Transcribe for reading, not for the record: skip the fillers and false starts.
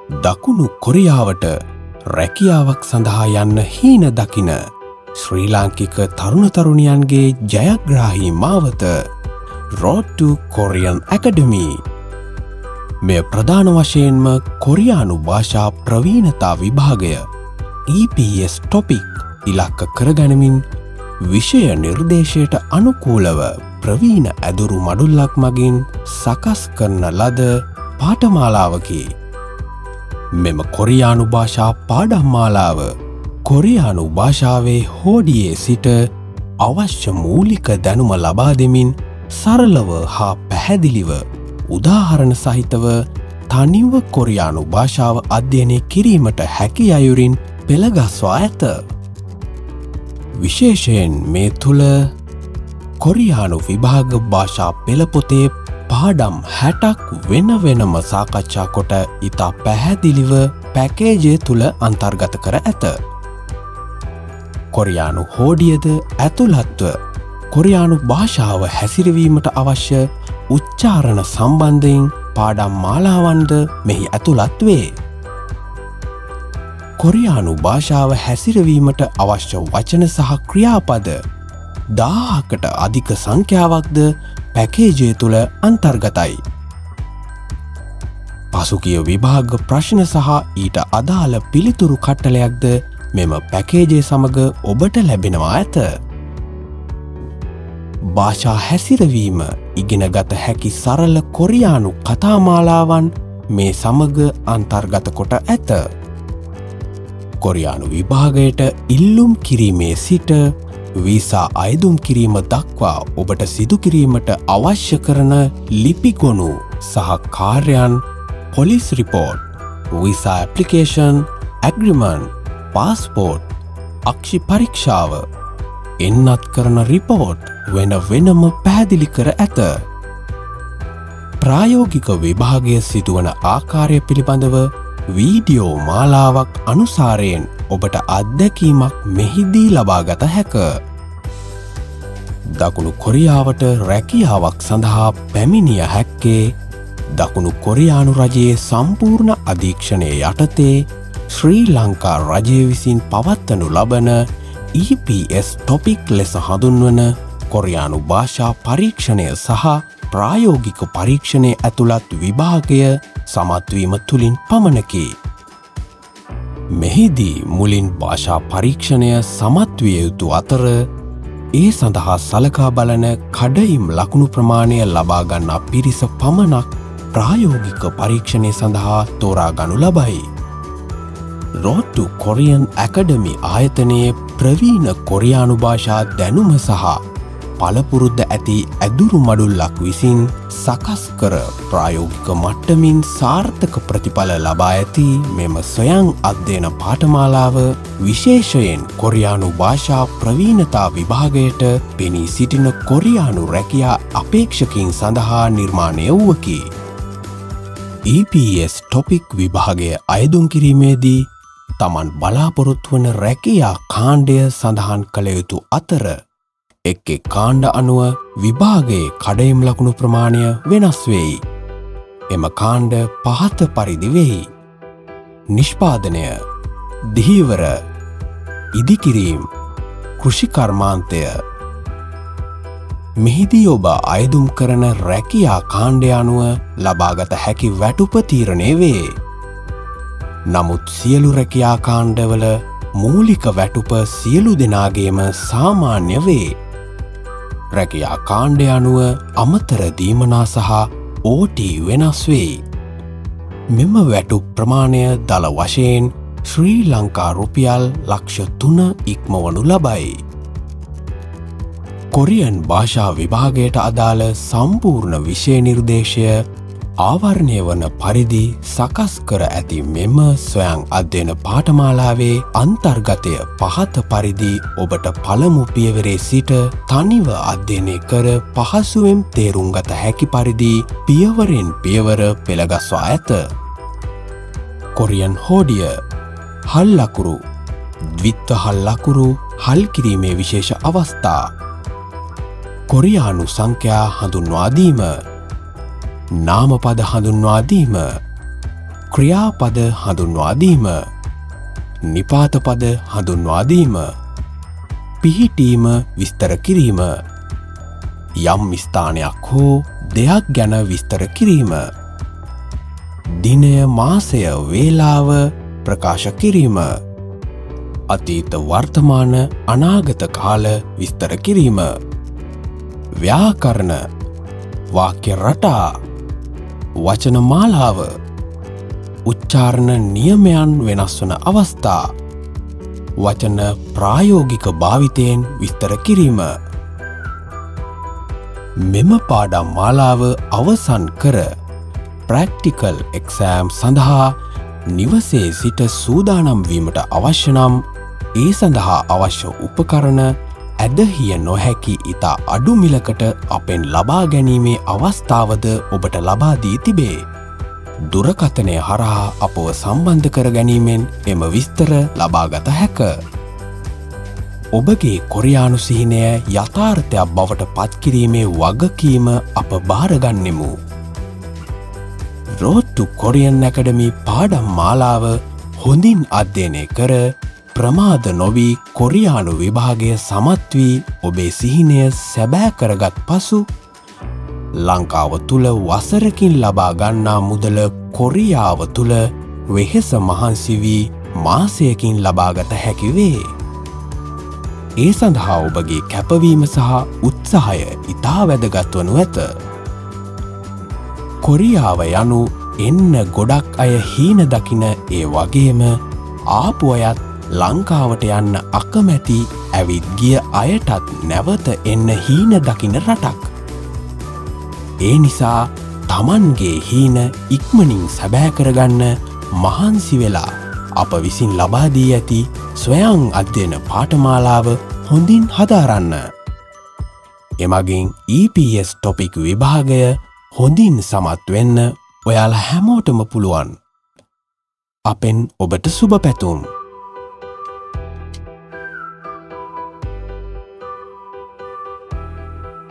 දකුණු කොරියාවට රැකියාවක් සඳහා යන්න හීන දකින ශ්‍රී ලාංකික තරුණ තරුණියන්ගේ ජයග්‍රාහී මාවත Road to Korean Academy. මෙය ප්‍රධාන වශයෙන්ම කොරියානු භාෂා ප්‍රවීණතා විභාගය EPS topic ඉලක්ක කරගනිමින් විෂය නිර්දේශයට අනුකූලව ප්‍රවීණ ඇදුරු මඩුල්ලක් මගින් සකස් කරන ලද පාඨමාලාවකි. මෙම කොරියානු භාෂා පාඩම් මාලාව කොරියානු භාෂාවේ හෝඩියේ සිට අවශ්‍ය මූලික දැනුම ලබා දෙමින් සරලව හා පැහැදිලිව උදාහරණ සහිතව තනිව කොරියානු භාෂාව අධ්‍යයනය කිරීමට හැකි අයුරින් පෙළගස්වා ඇත. විශේෂයෙන් මේ තුළ කොරියානු විභාග භාෂා පෙළපොතේ පාඩම් 60ක් වෙන වෙනම සාකච්ඡා කොට ඉතා පැහැදිලිව පැකේජය තුළ අන්තර්ගත කර ඇත. කොරියානු හෝඩියද ඇතුළත්ව කොරියානු භාෂාව හැසිරවීමට අවශ්‍ය උච්චාරණ සම්බන්ධයෙන් පාඩම් මාලාවන්ද මෙහි ඇතුළත් වේ. කොරියානු භාෂාව හැසිරවීමට අවශ්‍ය වචන සහ ක්‍රියාපද 1000කට අධික සංඛ්‍යාවක්ද පැකේජය තුළ අන්තර්ගතයි. පසුගිය විභාග ප්‍රශ්න සහ ඊට අදාළ පිළිතුරු කට්ටලයක්ද මෙම පැකේජය සමග ඔබට ලැබෙනවා ඇත. භාෂා හැසිරවීම ඉගෙනගත හැකි සරල කොරියානු කතාමාලාවන් මේ සමග අන්තර්ගත කොට ඇත. කොරියානු විභාගයට ඉල්ලුම් කිරීමේ සිට වීසා අයදුම් කිරීම දක්වා ඔබට සිදු කිරීමට අවශ්‍ය කරන ලිපිගොනු සහ කාර්යයන් police report, visa application, agreement, passport, අක්ෂි පරීක්ෂාව, එන්නත් කරන රිපෝට් වෙන වෙනම පැහැදිලි කර ඇත. ප්‍රායෝගික විභාගය සිදුවන ආකාරය පිළිබඳව වීඩියෝ මාලාවක් අනුසාරයෙන් ඔබට අත්දැකීමක් මෙහිදී ලබාගත හැක. දකුණු කොරියාවට රැකියාවක් සඳහා පැමිණිය හැක්කේ දකුණු කොරියානු රජයේ සම්පූර්ණ අධීක්ෂණය යටතේ ශ්‍රී ලංකා රජය විසින් පවත්වනු ලබන EPS topic ලෙස හඳුන්වන කොරියානු භාෂා පරීක්ෂණය සහ ප්‍රායෝගික පරීක්ෂණය ඇතුළත් විභාගය සමත්වීම තුළින් පමණකි. මෙහිදී මුලින් භාෂා පරීක්ෂණය සමත්විය යුතු අතර ඒ සඳහා සලකා බලන කඩයිම් ලකුණු ප්‍රමාණය ලබාගන්නා පිරිස පමණක් ප්‍රායෝගික පරීක්ෂණය සඳහා තෝරාගනු ලබයි. Road to Korean Academy ආයතනයේ ප්‍රවීණ කොරියානු භාෂා දැනුම සහ පළපුරුද්ද ඇති ඇදුරු මඩුල්ලක් විසින් සකස් කර ප්‍රායෝගික මට්ටමින් සාර්ථක ප්‍රතිඵල ලබා ඇති මෙම ස්වයං අධ්‍යයන පාඨමාලාව විශේෂයෙන් කොරියානු භාෂා ප්‍රවීණතා විභාගයට පෙනී සිටින කොරියානු රැකියා අපේක්ෂකයින් සඳහා නිර්මාණය වූවකි. EPS topic විභාගය අයදුම් කිරීමේදී තමන් බලාපොරොත්තු වන රැකියා කාණ්ඩය සඳහන් කළ යුතු අතර එක් කාණ්ඩ අනුව විභාගයේ කඩයිම් ලකුණු ප්‍රමාණය වෙනස් වෙයි. එම කාණ්ඩ පහත පරිදි වෙයි. නිෂ්පාදනය, දිහිවර, ඉදිකිරීම්, කෘෂිකර්මාන්තය. මෙහිදී ඔබ අයදුම් කරන රැකියා කාණ්ඩය අනුව ලබාගත හැකි වැටුප තීරණය වේ. නමුත් සියලු රැකියා කාණ්ඩවල මූලික වැටුප සියලු දෙනාගේම සාමාන්‍ය වේ. රැකියා කාණ්ඩය අනුව අමතර දීමනා සහ OT වෙනස් වේ. මෙම වැටුප් ප්‍රමාණය දල වශයෙන් ශ්‍රී ලංකා රුපියල් ලක්ෂ 3 ඉක්මවනු ලබයි. කොරියන් භාෂා විභාගයට අදාළ සම්පූර්ණ විෂය නිර්දේශය ආවරණය වන පරිදි සකස් කර ඇති මෙම ස්වයං අධ්‍යයන පාඨමාලාවේ අන්තර්ගතය පහත පරිදි ඔබට පළමු පියවරේ සිට තනිව අධ්‍යයනය කර පහසුවෙන් තේරුම් ගත හැකි පරිදි පියවරෙන් පියවර පෙළගස්වා ඇත. කොරියන් හෝඩිය හල් ලකුරු, ද්විත්ව හල් ලකුරු හල් කිරීමේ විශේෂ අවස්ථා, කොරියානු සංඛ්‍යා හඳුන්වා දීම, නාමපද හඳුන්වා දීම, ක්‍රියාපද හඳුන්වාදීම, නිපාතපද හඳුන්වාදීම, පිහිටීම විස්තර කිරීම, යම් ස්ථානයක් හෝ දෙයක් ගැන විස්තර කිරීම, දිනය මාසය වේලාව ප්‍රකාශ කිරීම, අතීත වර්තමාන අනාගත කාල විස්තර කිරීම, ව්‍යාකරණ, වාක්‍ය රටා, වචන මාලාව, උච්චාරණ නියමයන් වෙනස් වන අවස්ථා, වචන ප්‍රායෝගික භාවිතයෙන් විස්තර කිරීම. මෙම පාඩම් මාලාව අවසන් කර ප්‍රැක්ටිකල් එක්සෑම් සඳහා නිවසේ සිට සූදානම් වීමට අවශ්‍ය නම් ඒ සඳහා අවශ්‍ය උපකරණ ඇදහිය නොහැකි ඉතා අඩු මිලකට අපෙන් ලබා ගැනීමේ අවස්ථාවද ඔබට ලබා දී තිබේ. දුරකථනය හරහා අපව සම්බන්ධ කර ගැනීමෙන් එම විස්තර ලබාගත හැක. ඔබගේ කොරියානු සිහිනය යථාර්ථයක් බවට පත්කිරීමේ වගකීම අප භාරගන්නෙමු. Road to Korean Academy පාඩම් මාලාව හොඳින් අධ්‍යයනය කර ප්‍රමාද නොවී කොරියානු විභාගය සමත් වී ඔබේ සිහිනය සැබෑ කරගත් පසු ලංකාව තුළ වසරකින් ලබා ගන්නා මුදල කොරියාව තුළ වෙහෙස මහන්සි වී මාසයකින් ලබාගත හැකි වේ. ඒ සඳහා ඔබගේ කැපවීම සහ උත්සාහය ඉතා වැදගත් වනු ඇත. කොරියාව යනු එන්න ගොඩක් අය හීන දකින ඒ වගේම ආපු අයත් ලංකාවට යන්න අකමැති ඇවිත් ගිය අයටත් නැවත එන්න හීන දකින රටක්. ඒ නිසා තමන්ගේ හීන ඉක්මනින් සැබෑ කරගන්න මහන්සි වෙලා අප විසින් ලබා දී ඇති ස්වයං අධ්‍යයන පාඨමාලාව හොඳින් හදාරන්න. එමගින් EPS ටොපික් විභාගය හොඳින් සමත් වෙන්න ඔයාලා හැමෝටම පුළුවන්. අපෙන් ඔබට සුබ පැතුම්.